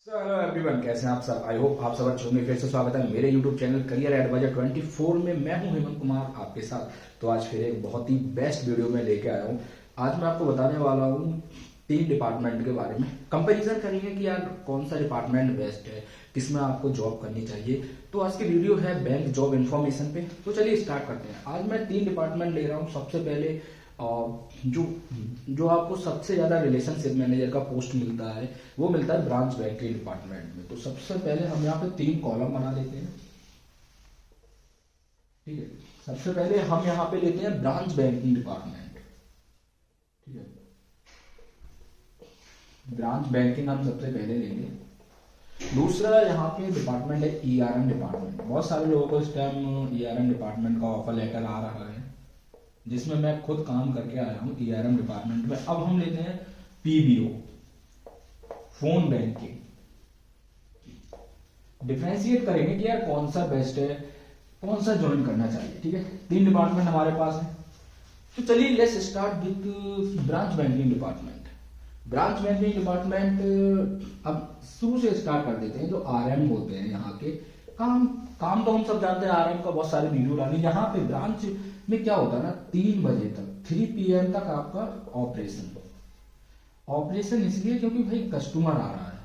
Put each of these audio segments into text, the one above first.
Hello everyone, कैसे हैं आप सब। आई होप आप सब अच्छे होंगे। फिर से स्वागत है मेरे यूट्यूब चैनल करियर एडवाइजर 24 में। मैं हूं हेमंत कुमार आपके साथ। तो आज फिर एक बहुत ही बेस्ट वीडियो में लेके आया हूं। आज मैं आपको बताने वाला हूं 3 डिपार्टमेंट के बारे में। कंपैरिजन करेंगे कि यार कौन सा डिपार्टमेंट बेस्ट है, किसमें आपको जॉब करनी चाहिए। तो आज की वीडियो है बैंक जॉब इन्फॉर्मेशन पे। तो चलिए स्टार्ट करते हैं। आज मैं 3 डिपार्टमेंट ले रहा हूँ। सबसे पहले जो जो आपको सबसे ज्यादा रिलेशनशिप मैनेजर का पोस्ट मिलता है वो मिलता है ब्रांच बैंकिंग डिपार्टमेंट में। तो सबसे पहले हम यहाँ पे 3 कॉलम बना लेते हैं। ठीक है, सबसे पहले हम यहाँ पे लेते हैं ब्रांच बैंकिंग डिपार्टमेंट। ठीक है, ब्रांच बैंकिंग हम सबसे पहले लेंगे। दूसरा यहाँ पे डिपार्टमेंट है ईआरएम डिपार्टमेंट। बहुत सारे लोगों को इस टाइम ईआरएम डिपार्टमेंट का ऑफर लेटर आ रहा है, जिसमें मैं खुद काम करके आया हूँ ईआरएम डिपार्टमेंट में। अब हम लेते हैं पीबीओ, फोन बैंकिंग। डिफरेंशिएट करेंगे कि यार कौन सा बेस्ट है, कौन सा ज्वाइन करना चाहिए। ठीक है, 3 डिपार्टमेंट हमारे पास है। तो चलिए let's start with branch banking department. Branch banking department अब शुरू से स्टार्ट कर देते हैं। जो आरएम होते हैं यहाँ के काम काम तो हम सब जानते हैं, आरएम का बहुत सारे वीडियो डाले। यहाँ पे ब्रांच में क्या होता है ना, 3 बजे तक 3 PM तक आपका ऑपरेशन इसलिए क्योंकि भाई कस्टमर आ रहा है।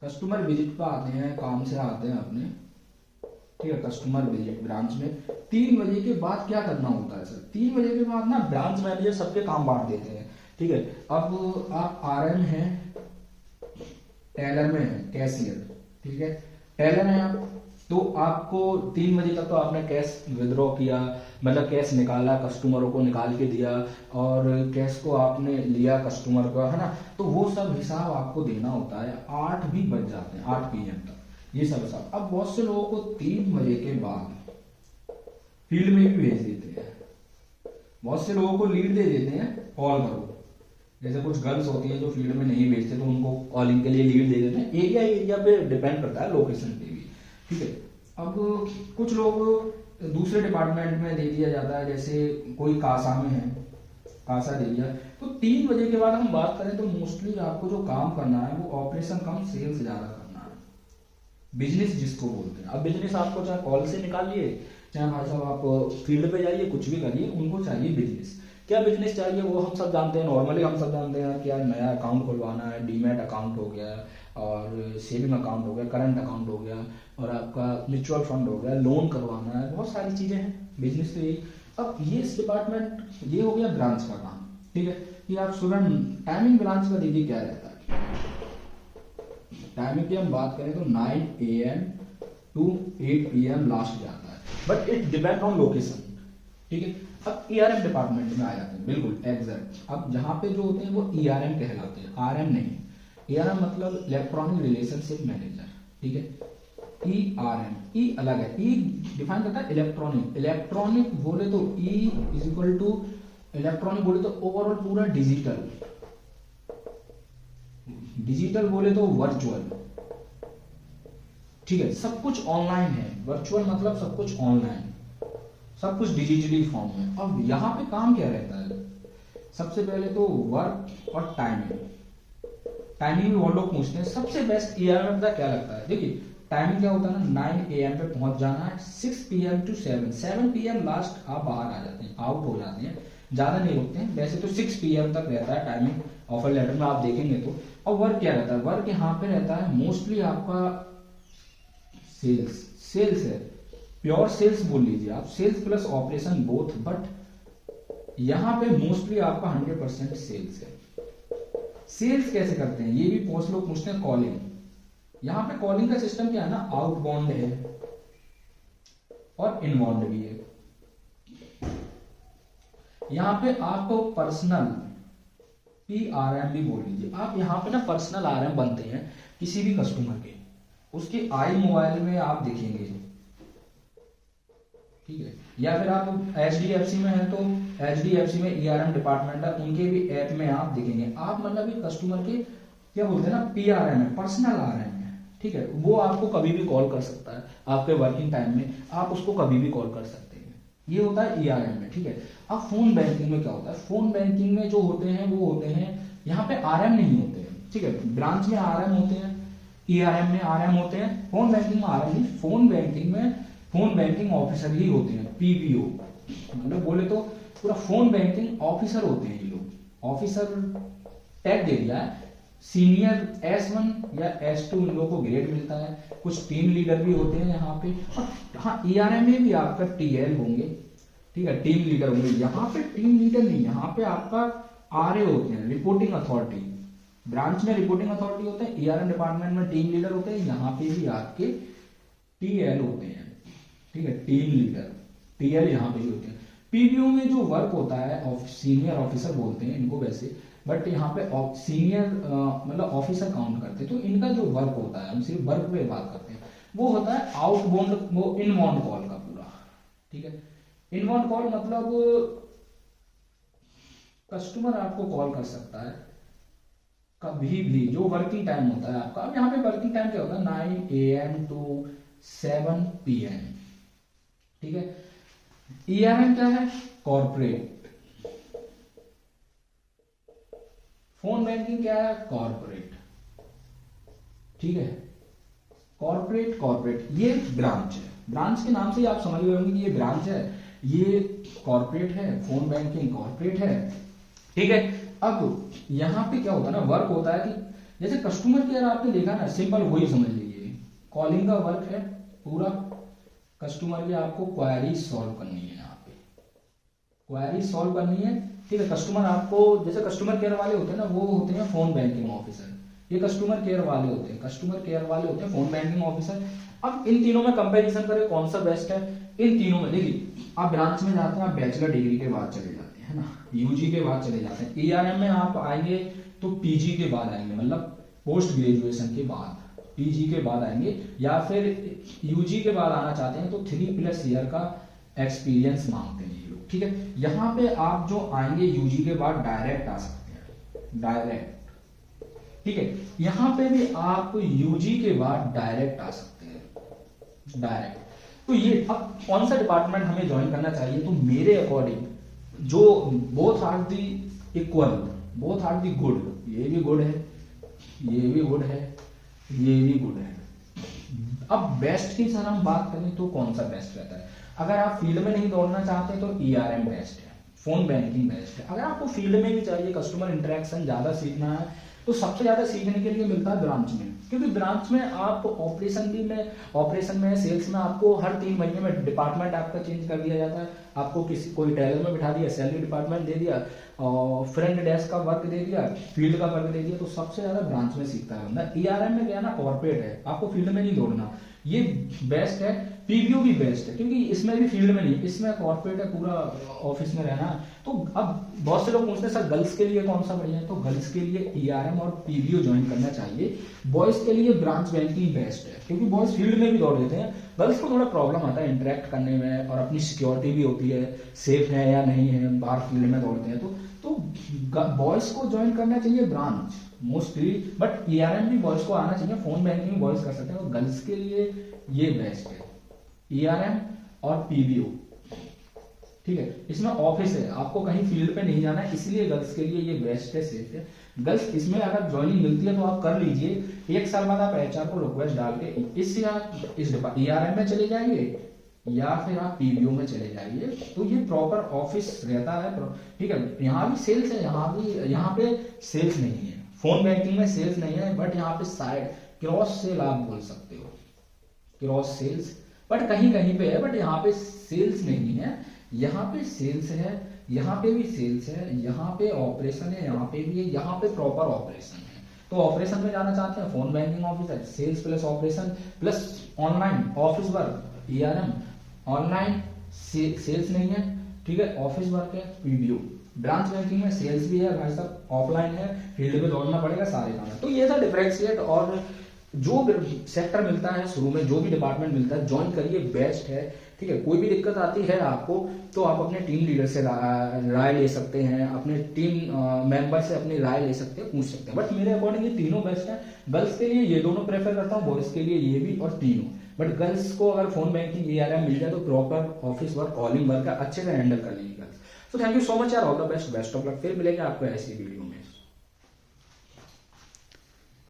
कस्टमर विजिट पे आते हैं, काम से आते हैं अपने। ठीक है, कस्टमर विजिट ब्रांच में 3 बजे के बाद क्या करना होता है सर। 3 बजे के बाद ना ब्रांच मैनेजर सबके काम बांट देते हैं। ठीक है, अब आप आरएम हैं, टेलर में है, कैशियर। ठीक है, टेलर है आप, तो आपको 3 बजे तक तो आपने कैश विड्रॉ किया, मतलब कैश निकाला, कस्टमरों को निकाल के दिया, और कैश को आपने लिया कस्टमर का, है ना। तो वो सब हिसाब आपको देना होता है। 8 भी बज जाते हैं, 8 PM तक ये सब हिसाब। अब बहुत से लोगों को 3 बजे के बाद फील्ड में भी भेज देते हैं। बहुत से लोगों को लीड दे देते हैं, कॉल करो। जैसे कुछ गर्ल्स होती है जो फील्ड में नहीं भेजते, तो उनको कॉलिंग के लिए लीड दे देते हैं। एरिया पे डिपेंड करता है, लोकेशन पे भी। ठीक है, अब कुछ लोग दूसरे डिपार्टमेंट में दे दिया जाता है। जैसे कोई कासा में है, कासा दे दिया। तो 3 बजे के बाद हम बात करें तो मोस्टली आपको जो काम करना है वो ऑपरेशन कम सेल्स ज्यादा करना है, बिजनेस जिसको बोलते हैं। अब बिजनेस आपको चाहे कॉल से निकालिए, चाहे भाई साहब आप फील्ड पे जाइए, कुछ भी करिए, उनको चाहिए बिजनेस। क्या बिजनेस चाहिए वो हम सब जानते हैं। नॉर्मली हम सब जानते हैं कि यार नया अकाउंट खुलवाना है, डीमैट अकाउंट हो गया, और सेविंग अकाउंट हो गया, करंट अकाउंट हो गया, और आपका म्यूचुअल फंड हो गया, लोन करवाना है, बहुत सारी चीजें हैं बिजनेस तो यही। अब ये डिपार्टमेंट ये हो गया ब्रांच का काम। ठीक है, कि आप सुबह टाइमिंग ब्रांच का देखिए क्या रहता है। टाइमिंग की हम बात करें तो 9 AM to 8 PM लास्ट जाता है, but it depend on location. ठीक है, अब ईआरएम डिपार्टमेंट में आ जाते हैं, बिल्कुल एग्जैक्ट। अब जहां पे जो होते हैं वो ईआरएम कहलाते हैं, आरएम नहीं। ईआरएम मतलब इलेक्ट्रॉनिक रिलेशनशिप मैनेजर। ठीक है, ईआरएम, ई अलग है। ई डिफाइन करता है इलेक्ट्रॉनिक। इलेक्ट्रॉनिक बोले तो E is equal to, electronic बोले तो ओवरऑल पूरा डिजिटल, डिजिटल बोले तो वर्चुअल। ठीक है, सब कुछ ऑनलाइन है। वर्चुअल मतलब सब कुछ ऑनलाइन, सब कुछ डिजिटली फॉर्म में। अब यहाँ पे काम क्या रहता है, सबसे पहले तो वर्क और टाइमिंग। टाइमिंग भी वो लोग पूछते हैं। सबसे बेस्ट ईआरएम का क्या लगता है, देखिए टाइमिंग क्या होता है ना, 9 AM पे पहुंच जाना है, 6 PM to 7 PM लास्ट आप बाहर आ जाते हैं, आउट हो जाते हैं, ज्यादा नहीं रुकते हैं। वैसे तो 6 PM तक रहता है टाइमिंग, ऑफर लेटर में आप देखेंगे तो। और वर्क क्या रहता है, वर्क यहाँ पे रहता है मोस्टली आपका सेल्स है, प्योर सेल्स बोल लीजिए आप, sales plus operation both. But यहां पे मोस्टली आपका 100% सेल्स है। सेल्स कैसे करते हैं ये भी बहुत लोग पूछते हैं। कॉलिंग, यहां पे कॉलिंग का सिस्टम क्या है ना, आउटबाउंड है और इनबाउंड भी है। यहां पे आपको पर्सनल PRM भी बोल लीजिए आप। यहां पे ना पर्सनल RM बनते हैं किसी भी कस्टमर के, उसके आई मोबाइल में आप देखेंगे। ठीक है, या फिर आप HDFC में हैं तो HDFC में ईआरएम डिपार्टमेंट है, उनके भी ऐप में आप देखेंगे। आप मतलब कस्टमर के क्या बोलते हैं ना, PRM है, पर्सनल RM है। ठीक है, वो आपको कभी भी कॉल कर सकता है, आपके वर्किंग टाइम में आप उसको कभी भी कॉल कर सकते हैं। ये होता है ईआरएम में। ठीक है, अब फोन बैंकिंग में क्या होता है, फोन बैंकिंग में जो होते हैं वो होते हैं, यहाँ पे RM नहीं होते हैं। ठीक है, ब्रांच में RM होते हैं, ERM में RM होते हैं, फोन बैंकिंग में RM नहीं, फोन बैंकिंग में फोन बैंकिंग ऑफिसर ही होते हैं, PBO, मतलब बोले तो पूरा फोन बैंकिंग ऑफिसर होते हैं ये लोग। ऑफिसर टैग दे दिया है, सीनियर S1 या S2 इन लोगों को ग्रेड मिलता है, कुछ टीम लीडर भी होते हैं यहाँ पे। और हाँ, ERM में भी आपका TL होंगे, ठीक है, टीम लीडर होंगे। यहाँ पे टीम लीडर नहीं, यहाँ पे आपका RA होते हैं, रिपोर्टिंग अथॉरिटी। ब्रांच में रिपोर्टिंग अथॉरिटी होते हैं, ERM डिपार्टमेंट में टीम लीडर होते हैं, यहाँ पे भी आपके TL होते हैं, ठीक है, टीम लीडर, TL यहाँ पे भी होते हैं। PBO में जो वर्क होता है, सीनियर ऑफिसर बोलते हैं इनको वैसे, बट यहाँ पे सीनियर मतलब ऑफिसर काउंट करते हैं। तो इनका जो वर्क होता है, हम सिर्फ वर्क पे बात करते हैं, वो होता है आउटबाउंड, वो इनबाउंड कॉल का पूरा, ठीक है। इनबाउंड कॉल मतलब कस्टमर आपको कॉल कर सकता है कभी भी, जो वर्किंग टाइम होता है आपका। अब यहाँ पे वर्किंग टाइम क्या होता है, 9 AM to 7 PM, ठीक है। ERM क्या है, कॉर्पोरेट। फोन बैंकिंग क्या है, कॉर्पोरेट, ठीक है, कॉर्पोरेट। ये ब्रांच है, ब्रांच के नाम से ही आप समझ गए होंगे कि ये ब्रांच है, ये कॉर्पोरेट है, फोन बैंकिंग कॉर्पोरेट है, ठीक है। अब यहाँ पे क्या होता है ना, वर्क होता है कि जैसे कस्टमर केयर आपने देखा ना, सिंपल वही समझ लीजिए, कॉलिंग का वर्क है पूरा। कस्टमर की आपको क्वेरी सॉल्व करनी है, यहाँ पे क्वेरी सॉल्व करनी है, ठीक है। कस्टमर आपको, जैसे कस्टमर केयर वाले होते हैं ना, वो होते हैं फोन बैंकिंग ऑफिसर, ये कस्टमर केयर वाले होते हैं, कस्टमर केयर वाले होते हैं फोन बैंकिंग ऑफिसर। अब इन तीनों में कंपैरिजन करें कौन सा बेस्ट है, इन तीनों में देखिए, आप ब्रांच में जाते हैं, आप बैचलर डिग्री के बाद चले जाते हैं, है ना, UG के बाद चले जाते हैं। ERM में आप आएंगे तो PG के बाद आएंगे, मतलब पोस्ट ग्रेजुएशन के बाद, PG के बाद आएंगे, या फिर UG के बाद आना चाहते हैं तो 3+ ईयर का एक्सपीरियंस मांगते हैं ये लोग, ठीक है। यहाँ पे आप जो आएंगे UG के बाद डायरेक्ट आ सकते हैं, डायरेक्ट, ठीक है। यहाँ पे भी आप UG के बाद डायरेक्ट आ सकते हैं, डायरेक्ट। तो ये अब कौन सा डिपार्टमेंट हमें ज्वाइन करना चाहिए, तो मेरे अकॉर्डिंग जो both are the equal, both are the good, ये भी गुड है, ये भी गुड है, ये भी गुड है। अब बेस्ट की सर हम बात करें तो कौन सा बेस्ट रहता है, अगर आप फील्ड में नहीं दौड़ना चाहते तो ERM बेस्ट है, फोन बैंकिंग बेस्ट है। अगर आपको फील्ड में भी चाहिए, कस्टमर इंटरेक्शन ज्यादा सीखना है, तो सबसे ज्यादा सीखने के लिए मिलता है ब्रांच में, क्योंकि ब्रांच में आप ऑपरेशन में सेल्स में आपको हर 3 महीने में डिपार्टमेंट आपका चेंज कर दिया जाता है। आपको किसी कोई टेलर में बिठा दिया, सैलरी डिपार्टमेंट दे दिया, और फ्रंट डेस्क का वर्क दे दिया, फील्ड का वर्क दे दिया, तो सबसे ज्यादा ब्रांच में सीखता है बंदा। ERM में क्या है ना, कॉर्पोरेट है, आपको फील्ड में नहीं दौड़ना, ये बेस्ट है। PBO भी बेस्ट है, क्योंकि इसमें भी फील्ड में नहीं, इसमें कॉर्पोरेट है, पूरा ऑफिस में रहना। तो अब बहुत से लोग पूछते हैं सर गर्ल्स के लिए कौन सा बढ़िया है, तो गर्ल्स के लिए ERM और PBO ज्वाइन करना चाहिए। बॉयज के लिए ब्रांच बैंकिंग बेस्ट है, क्योंकि बॉयज फील्ड में भी दौड़ देते हैं, गर्ल्स को थोड़ा प्रॉब्लम आता है इंटरेक्ट करने में, और अपनी सिक्योरिटी भी होती है, सेफ है या नहीं है, बाहर फील्ड में दौड़ते हैं, तो बॉयज को ज्वाइन करना चाहिए ब्रांच मोस्टली, बट ERM भी बॉयज को आना चाहिए, फोन बैंकिंग बॉयज कर सकते हैं। तो गर्ल्स के लिए ये बेस्ट है, ERM और PBO, ठीक है। इसमें ऑफिस है, आपको कहीं फील्ड पे नहीं जाना है, इसलिए गर्ल्स के लिए ये बेस्ट है, सेफ है। गर्ल्स इसमें अगर ज्वाइनिंग मिलती है तो आप कर लीजिए, 1 साल बाद आप HR को रिक्वेस्ट डाल के इस ERM में चले जाएंगे, या फिर आप PBO में चले जाइए, तो ये प्रॉपर ऑफिस रहता है, ठीक है। यहाँ भी सेल्स है, यहाँ पे सेल्स नहीं है, फोन बैंकिंग में सेल्स नहीं है, बट यहाँ पे साइड क्रॉस सेल आप बोल सकते हो, क्रॉस सेल्स, बट कहीं कहीं पे है, बट यहाँ पे सेल्स नहीं है। यहाँ पे सेल्स है, यहाँ पे भी सेल्स है, यहाँ पे ऑपरेशन है, यहाँ पे भी है, यहाँ पे प्रॉपर ऑपरेशन है। तो ऑपरेशन में जाना चाहते हैं, phone banking officer, sales plus operation plus online office work, ERM online, sales नहीं है, ठीक है, ऑफिस वर्क है, PBO। ब्रांच बैंकिंग में सेल्स भी है भाई साहब, ऑफलाइन है, फील्ड में दौड़ना पड़ेगा, सारे काम है। तो ये था डिफरेंशिएट, और जो सेक्टर मिलता है शुरू में, जो भी डिपार्टमेंट मिलता है ज्वाइन करिए, बेस्ट है, ठीक है। कोई भी दिक्कत आती है आपको तो आप अपने टीम लीडर से राय ले सकते हैं, अपने टीम मेंबर से अपनी राय ले सकते हैं, पूछ सकते हैं, बट मेरे अकॉर्डिंग ये तीनों बेस्ट है। गर्ल्स के लिए ये दोनों प्रेफर करता हूँ, बॉयज के लिए ये भी और तीनों, बट गर्ल्स को अगर फोन बैंकिंग ERM मिल जाए तो proper office work, calling work अच्छे से हैंडल कर लेंगे गर्ल्स। तो थैंक यू सो मच यार, all the best, best of luck, फिर मिलेंगे आपको ऐसी वीडियो में।